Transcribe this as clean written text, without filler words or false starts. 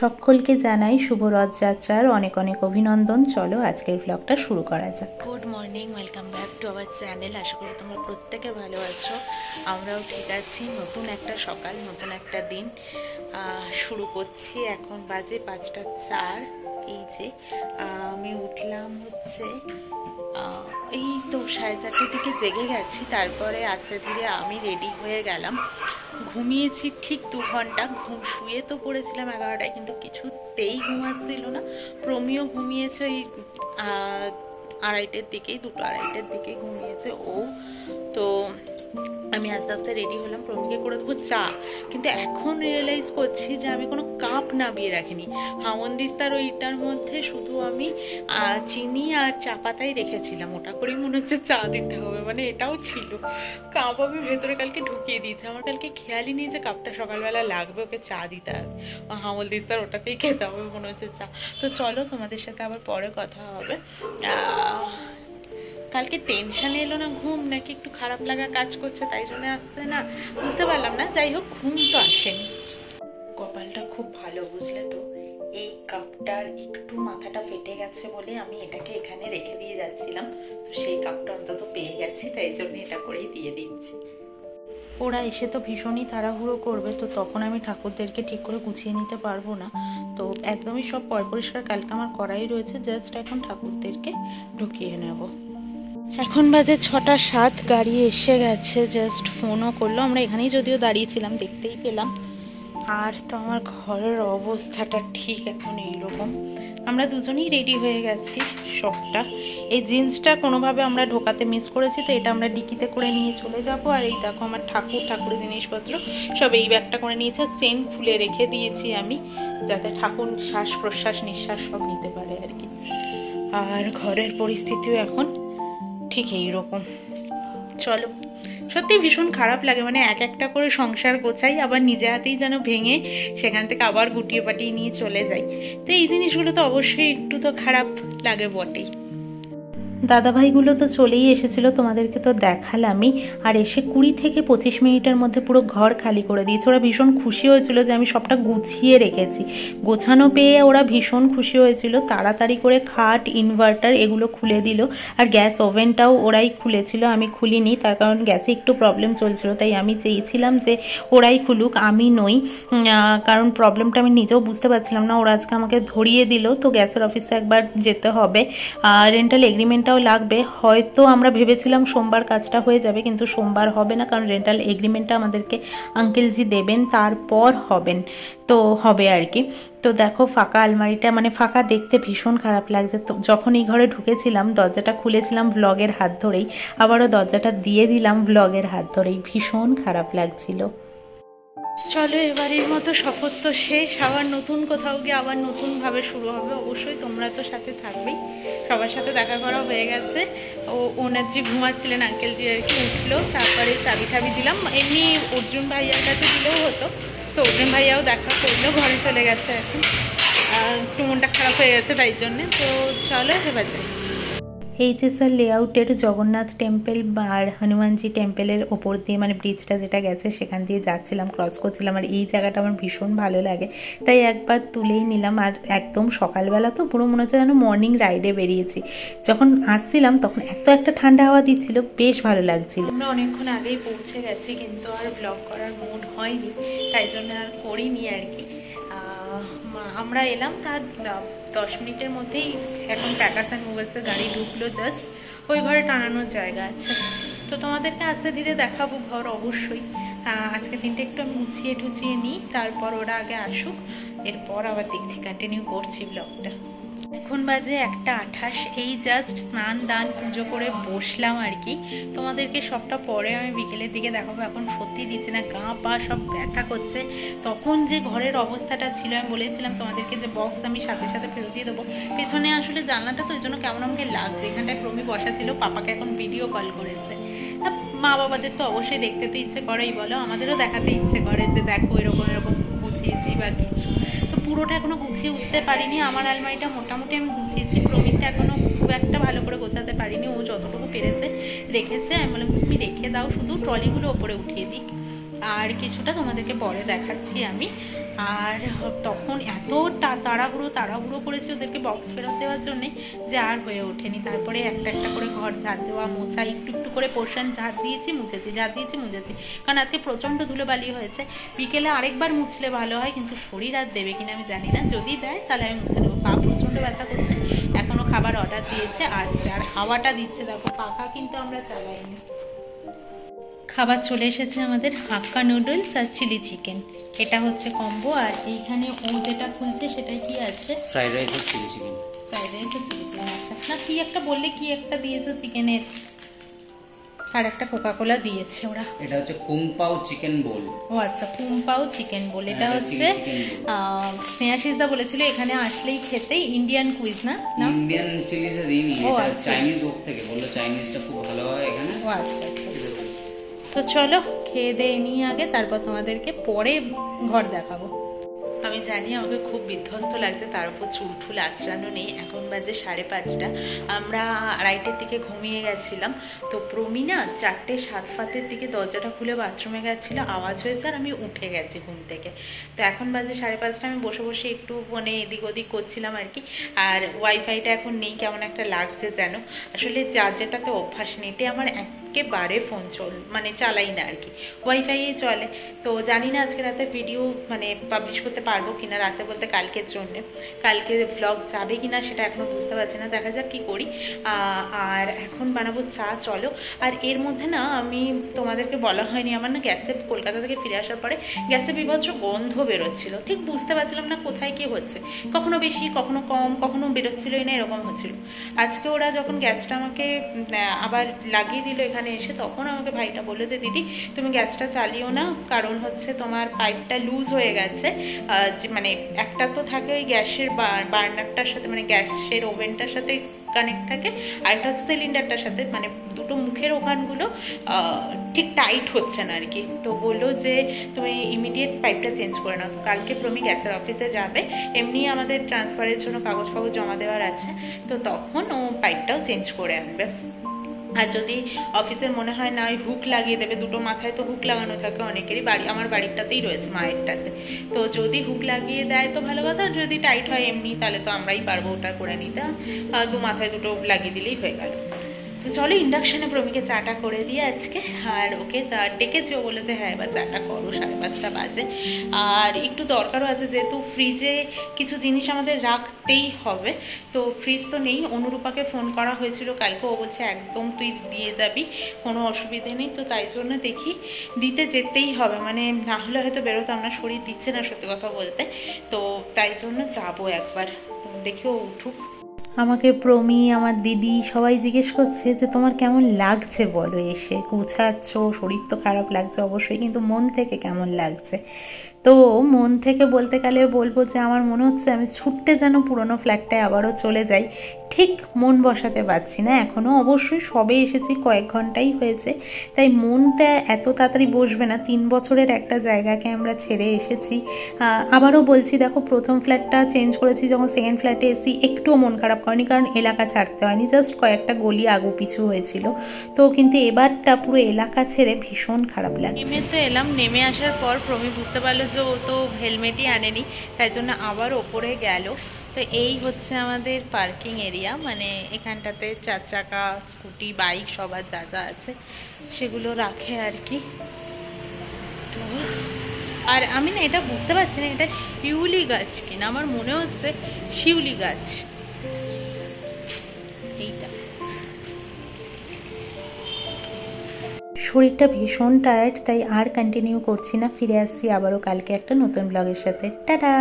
সকলকে জানাই শুভ রথযাত্রার অনেক অনেক অভিনন্দন। চলো আজকের ব্লগটা শুরু করা যাক। Good morning, welcome back to our channel. আশা করি তোমরা প্রত্যেকে ভালো আছো, আমরাও ঠিক আছি। নতুন একটা সকাল, নতুন একটা দিন শুরু করছি। এখন বাজে 5:04। এই যে আমি উঠলাম হচ্ছে এই তো 4:30 দিকে জেগে গেছি। তারপরে আস্তে ধীরে আমি রেডি হয়ে গেলাম। ঘুমিয়েছি ঠিক 2 ঘন্টা। শুয়ে তো পড়েছিলাম 11টায়, কিন্তু কিছুতেই ঘুম আসছিল না। প্রমিও ঘুমিয়েছে ওই 2:30-র দিকেই, 2-2:30-র দিকেই ঘুমিয়েছে ও। তো আমি আস্তে আস্তে রেডি হলাম, প্রমিকে করে দেবো চা। কিন্তু এখন রিয়েলাইজ করছি যে আমি কোনো কাপ নামিয়ে রাখিনি। হামনদিস্তার ওইটার মধ্যে শুধু আমি চিনি আর চা পাতাই রেখেছিলাম, ওটা করেই মনে হচ্ছে চা দিতে হবে। মানে এটাও ছিল, কাপ আমি ভেতরে কালকে ঢুকিয়ে দিয়েছি। আমার কালকে খেয়ালই নেই যে কাপটা সকালবেলা লাগবে, ওকে চা দিতে হবে। হামনদিস্তার ওটাতেই খেতে হবে মনে হচ্ছে চা। তো চলো, তোমাদের সাথে আবার পরে কথা হবে। কালকে টেনশন এলো না ঘুম, নাকি একটু খারাপ লাগা কাজ করছে তাই জন্য আসছে না, বুঝতে পারলাম না। যাই হোক, ঘুম তো আসেনি। কপালটা খুব ভালো, বুঝলে তো। এই কাপটার একটু মাথাটা ফেটে গেছে বলে আমি এটাকে এখানে রেখে দিয়ে যাচ্ছিলাম, তো সেই কাপটা অন্তত পেয়ে গেছি, তাই জন্য এটা করেই দিয়ে দিচ্ছি। ওরা এসে তো ভীষণই তাড়াহুড়ো করবে, তো তখন আমি ঠাকুরদেরকে ঠিক করে গুছিয়ে নিতে পারবো না। তো একদমই সব পরিষ্কার কালকে আমার করাই রয়েছে, জাস্ট এখন ঠাকুরদেরকে ঢুকিয়ে নেব। এখন বাজে 6:07, গাড়ি এসে গেছে, জাস্ট ফোনও করলো। আমরা এখানেই যদিও দাঁড়িয়েছিলাম, দেখতেই পেলাম। আর তো আমার ঘরের অবস্থাটা ঠিক এখন এইরকম। আমরা দুজনেই রেডি হয়ে গেছি সবটা। এই জিন্সটা কোনোভাবে আমরা ঢোকাতে মিস করেছি, তো এটা আমরা ডিকিতে করে নিয়ে চলে যাব। আর এই দেখো আমার ঠাকুরের জিনিসপত্র সব এই ব্যাগটা করে নিয়েছে। চেন খুলে রেখে দিয়েছি আমি, যাতে ঠাকুর শ্বাস প্রশ্বাস নিঃশ্বাস সব নিতে পারে আর কি। আর ঘরের পরিস্থিতিও এখন ঠিক এইরকম। চলো, সত্যি ভীষণ খারাপ লাগে। মানে এক একটা করে সংসার গোছাই, আবার নিজে হাতেই যেন ভেঙে সেখান থেকে আবার গুটিয়ে পাটিয়ে নিয়ে চলে যাই। তো এই জিনিসগুলো তো অবশ্যই একটু তো খারাপ লাগে বটেই। দাদাভাইগুলো তো চলেই এসেছিল, তোমাদেরকে তো দেখালামই। আর এসে 20 থেকে 25 মিনিটের মধ্যে পুরো ঘর খালি করে দিয়েছে। ওরা ভীষণ খুশি হয়েছিল যে আমি সবটা গুছিয়ে রেখেছি। গোছানো পেয়ে ওরা ভীষণ খুশি হয়েছিল। তাড়াতাড়ি করে খাট, ইনভার্টার এগুলো খুলে দিল। আর গ্যাস ওভেনটাও ওরাই খুলেছিল, আমি খুলিনি, তার কারণ গ্যাসে একটু প্রবলেম চলছিল। তাই আমি চেয়েছিলাম যে ওরাই খুলুক, আমি নই। কারণ প্রবলেমটা আমি নিজেও বুঝতে পারছিলাম না। ওরা আজকে আমাকে ধরিয়ে দিল, তো গ্যাসের অফিসে একবার যেতে হবে। রেন্টাল এগ্রিমেন্ট লাগবে। হয়তো আমরা ভেবেছিলাম সোমবার কাজটা হয়ে যাবে, কিন্তু সোমবার হবে না, কারণ রেন্টাল এগ্রিমেন্টটা আমাদেরকে আঙ্কেলজি দেবেন, তারপর হবে আর কি। তো দেখো ফাঁকা আলমারিটা, মানে ফাঁকা দেখতে ভীষণ খারাপ লাগছে। তো যখন এই ঘরে ঢুকেছিলাম, দরজাটা খুলেছিলাম ভ্লগের হাত ধরেই, আবারও দরজাটা দিয়ে দিলাম ভ্লগের হাত ধরেই। ভীষণ খারাপ লাগছিল। চলো, এবারের মতো সফর তো শেষ। আবার নতুন কোথাও গিয়ে আবার নতুনভাবে শুরু হবে। অবশ্যই তোমরা তো সাথে থাকবেই। সবার সাথে দেখা করা হয়ে গেছে। ওনার যে ঘুমাচ্ছিলেন আঙ্কেলজি আর কি, উঠলো। তারপরে চাবি ঠাবি দিলাম। এমনি অর্জুন ভাইয়ার কাছে দিলেও হতো, তো অর্জুন ভাইয়াও দেখা করলো, ঘরে চলে গেছে এখন। একটু মনটা খারাপ হয়ে গেছে তাই জন্যে। তো চলো এবার যাই। এইচএসআর লেআউটের জগন্নাথ টেম্পল আর হনুমানজি টেম্পলের ওপর দিয়ে, মানে ব্রিজটা যেটা গেছে সেখান দিয়ে যাচ্ছিলাম, ক্রস করছিলাম। আর এই জায়গাটা আমার ভীষণ ভালো লাগে, তাই একবার তুলেই নিলাম। আর একদম সকালবেলা তো পুরো মনে হচ্ছে যেন মর্নিং রাইডে বেরিয়েছি। যখন আসছিলাম তখন একটা ঠান্ডা হাওয়া দিচ্ছিল, বেশ ভালো লাগছিল। আমরা অনেকক্ষণ আগেই পৌঁছে গেছি, কিন্তু আর ব্লগ করার মুড হয়নি, তাই জন্য আর করিনি আর কি। আমরা এলাম তার 10 মিনিটের মধ্যেই এখন প্যাকাস অ্যান্ড মুভেলসের গাড়ি ঢুকলো। জাস্ট ওই ঘরে টানানোর জায়গা আছে, তো তোমাদেরকে আস্তে ধীরে দেখাবো ঘর অবশ্যই। আজকে দিনটা একটু আমি গুছিয়ে নিই, তারপর ওরা আগে আসুক, এরপর আবার দেখছি, কন্টিনিউ করছি ব্লগটা। এখন বাজে 1:28। এই জাস্ট স্নান দান পুজো করে বসলাম আর কি। তোমাদেরকে সবটা পরে আমি বিকেলের দিকে দেখাবো। এখন সত্যি দিচ্ছে না, গা পা সব ব্যথা করছে। তখন যে ঘরের অবস্থাটা ছিল, আমি বলেছিলাম তোমাদেরকে যে বক্স আমি সাথে সাথে ফেরত দিয়ে দেবো। পেছনে আসলে জানলাটা তো ওই জন্য কেমন আমাকে লাগছে। এখানটায় প্রমি বসা ছিল, পাপাকে এখন ভিডিও কল করেছে। মা বাবাদের তো অবশ্যই দেখতে তো ইচ্ছে করেই, বলো, আমাদেরও দেখাতে ইচ্ছে করে যে দেখো এরকম এরকম গুছিয়েছি বা কিছু। তো পুরোটা এখনো গুছিয়ে উঠতে পারিনি। আমার আলমারিটা মোটামুটি আমি গুছিয়েছি, প্রবীণটা এখনো খুব একটা ভালো করে গোছাতে পারিনি। ও যতটুকু পেরেছে রেখেছে। আমি বললাম যে তুমি রেখে দাও, শুধু ট্রলিগুলো ওপরে উঠিয়ে দিক। আর কিছুটা তোমাদেরকে পরে দেখাচ্ছি আমি। আর তখন এত তাড়াহুড়ো করেছি ওদেরকে বক্স ফেরত দেওয়ার জন্য যে আর হয়ে ওঠেনি। তারপরে একটা একটা করে ঘর ঝাড় দেওয়া, মোছা, একটু করে পোর্শন ঝাড় দিয়েছি মুছেছি, কারণ আজকে প্রচণ্ড ধুলোবালি হয়েছে। বিকেলে আরেকবার মুছলে ভালো হয়, কিন্তু শরীর আর দেবে কিনা আমি জানি না, যদি দেয় তাহলে আমি মুছে নেবো। পা প্রচণ্ড ব্যথা করছে, এখনো খাবার অর্ডার দিয়েছে, আসছে। আর হাওয়াটা দিচ্ছে দেখো, পাখা কিন্তু আমরা চালাইনি। খাবার চলে এসেছে আমাদের, হাক্কা নুডলস আর চিলি চিকেন, এটা হচ্ছে কম্বো। আর এইখানে ও যেটা খুলছে সেটা কি আছে, ফ্রাইড রাইস আর চিলি চিকেন। আচ্ছা, না কি একটা বললে, কি একটা দিয়েছো চিকেনের, আর একটা কোকা কোলা দিয়েছে ওরা। এটা হচ্ছে কুং পাও চিকেন বোল। ও আচ্ছা, কুং পাও চিকেন বোল। এটা হচ্ছে স্নেহাশিসদা বলেছিল এখানে আসলেই খেতে ইন্ডিয়ান কুইজ, না ইন্ডিয়ান চিলিতে দিইনি, এটা চাইনিজ ওক থেকে বললো চাইনিজটা খুব ভালো হয় এখানে। ও আচ্ছা, তো চলো খেয়ে দিয়ে নিয়ে আগে, তারপর তোমাদেরকে পরে ঘর দেখাবো। আমি জানি আমাকে খুব বিধ্বস্ত লাগছে, তার উপর চুলঠুল আঁচড়ানো নেই। এখন বাজে 5:30। আমরা 2:30-এর দিকে ঘুমিয়ে গেছিলাম। তো প্রমি না 4:07 দিকে দরজাটা খুলে বাথরুমে গেছিল, আওয়াজ হয়েছে আর আমি উঠে গেছি ঘুম থেকে। তো এখন বাজে 5:30, আমি বসে বসে একটু মানে এদিক ওদিক করছিলাম আর কি। আর ওয়াইফাইটা এখন নেই, কেমন একটা লাগছে যেন। আসলে যার যেটাতে অভ্যাস, নেটে আমার একেবারে ফোন চালাই না আর কি, ওয়াইফাইই চলে। তো জানি না আজকে রাতে ভিডিও মানে পাবলিশ করতে পারবো কিনা, রাতে বলতে কালকের জন্য, কালকে ব্লগ যাবে কিনা সেটা এখনো বুঝতে পারছি না, দেখা যাক কি করি। আর এখন বানাবো চা, চলো। আর এর মধ্যে না আমি তোমাদেরকে বলা হয়নি, আমার না গ্যাসে কলকাতা থেকে ফিরে আসার পরে গ্যাসে বিভৎস গন্ধ বেরোচ্ছিল, ঠিক বুঝতে পারছিলাম না কোথায় কি হচ্ছে, কখনো বেশি কখনো কম, কখনো বেরোচ্ছিলই না, এরকম হচ্ছিল। আজকে ওরা যখন গ্যাসটা আমাকে আবার লাগিয়ে দিল এখানে এসে, তখন আমাকে ভাইটা বললো যে দিদি তুমি গ্যাসটা চালিও না, কারণ হচ্ছে তোমার পাইপটা লুজ হয়ে গেছে। মানে একটা তো থাকে ওই গ্যাসের বার্নারটার সাথে, মানে গ্যাসের ওভেনটার সাথে কানেক্ট থাকে, আর একটা হচ্ছে সিলিন্ডারটার সাথে, মানে দুটো মুখের ওখানগুলো ঠিক টাইট হচ্ছে না আর কি। তো বললো যে তুমি ইমিডিয়েট পাইপটা চেঞ্জ করে নাও। তো কালকে প্রমি গ্যাসের অফিসে যাবে, এমনি আমাদের ট্রান্সফারের জন্য কাগজ জমা দেওয়ার আছে, তো তখন ও পাইপটাও চেঞ্জ করে আনবে। আর যদি অফিসের মনে হয় না, ওই হুক লাগিয়ে দেবে, দুটো মাথায় তো হুক লাগানো থাকে অনেকেরই, আমার বাড়িরটাতেই রয়েছে, মায়েরটাতে। তো যদি হুক লাগিয়ে দেয় তো ভালো কথা, যদি টাইট হয় এমনি তাহলে তো আমরাই পারবো ওটা করে নিতে, দু মাথায় দুটো লাগিয়ে দিলেই হয়ে গেল। তো চলো ইন্ডাকশানে প্রমিকে চাটা করে দিয়ে আজকে, আর ওকে ডেকেছি, ও বলে যে হ্যাঁ এবার চাটা করো, 5:30 বাজে। আর একটু দরকারও আছে, যেহেতু ফ্রিজে কিছু জিনিস আমাদের রাখতেই হবে, তো ফ্রিজ তো নেই। অনুরূপাকে ফোন করা হয়েছিল কালকে, ও বলছে একদম তুই দিয়ে যাবি, কোনো অসুবিধে নেই। তো তাই জন্য দেখি দিতে যেতেই হবে, মানে না হলে হয়তো বেরোতাম না, শরীর দিচ্ছে না সত্যি কথা বলতে। তো তাই জন্য যাবো একবার, দেখি ও উঠুক। আমাকে প্রমি, আমার দিদি সবাই জিজ্ঞেস করছে যে তোমার কেমন লাগছে বলো, এসে গুছাচ্ছ, শরীর তো খারাপ লাগছে অবশ্যই, কিন্তু মন থেকে কেমন লাগছে? তো মন থেকে বলতে গেলে বলবো যে আমার মনে হচ্ছে আমি ছুটতে যেন পুরনো ফ্ল্যাটটায় আবারও চলে যাই, ঠিক মন বসাতে পারছি না এখনও। অবশ্যই সবে এসেছি, কয়েক ঘন্টাই হয়েছে, তাই মনটা এত তাড়াতাড়ি বসবে না। 3 বছরের একটা জায়গাকে আমরা ছেড়ে এসেছি। আবারও বলছি, দেখো প্রথম ফ্ল্যাটটা চেঞ্জ করেছি, যখন সেকেন্ড ফ্ল্যাটে এসেছি একটুও মন খারাপ করেনি, কারণ এলাকা ছাড়তে হয়নি, জাস্ট কয়েকটা গলি আগু পিছু হয়েছিল। তো কিন্তু এবারটা পুরো এলাকা ছেড়ে ভীষণ খারাপ লাগছে। নেমে তো এলাম, নেমে আসার পর প্রমি বুঝতে পারলো যে ও তো হেলমেটই আনেনি, তাই জন্য আবার ওপরে গেল। তো এই হচ্ছে আমাদের পার্কিং এরিয়া, মানে এখানটাতে 4 চাকা, স্কুটি, বাইক সবার যা যা আছে সেগুলো রাখে আর কি। তো আর আমি না এটা বুঝতে পারছি না এটা শিউলি গাছ কিনা, আমার মনে হচ্ছে শিউলি গাছ এইটা। শরীরটা ভীষণ টায়ার্ড, তাই আর কন্টিনিউ করছি না, ফিরে আসছি আবারও কালকে একটা নতুন ব্লগের সাথে। টাটা।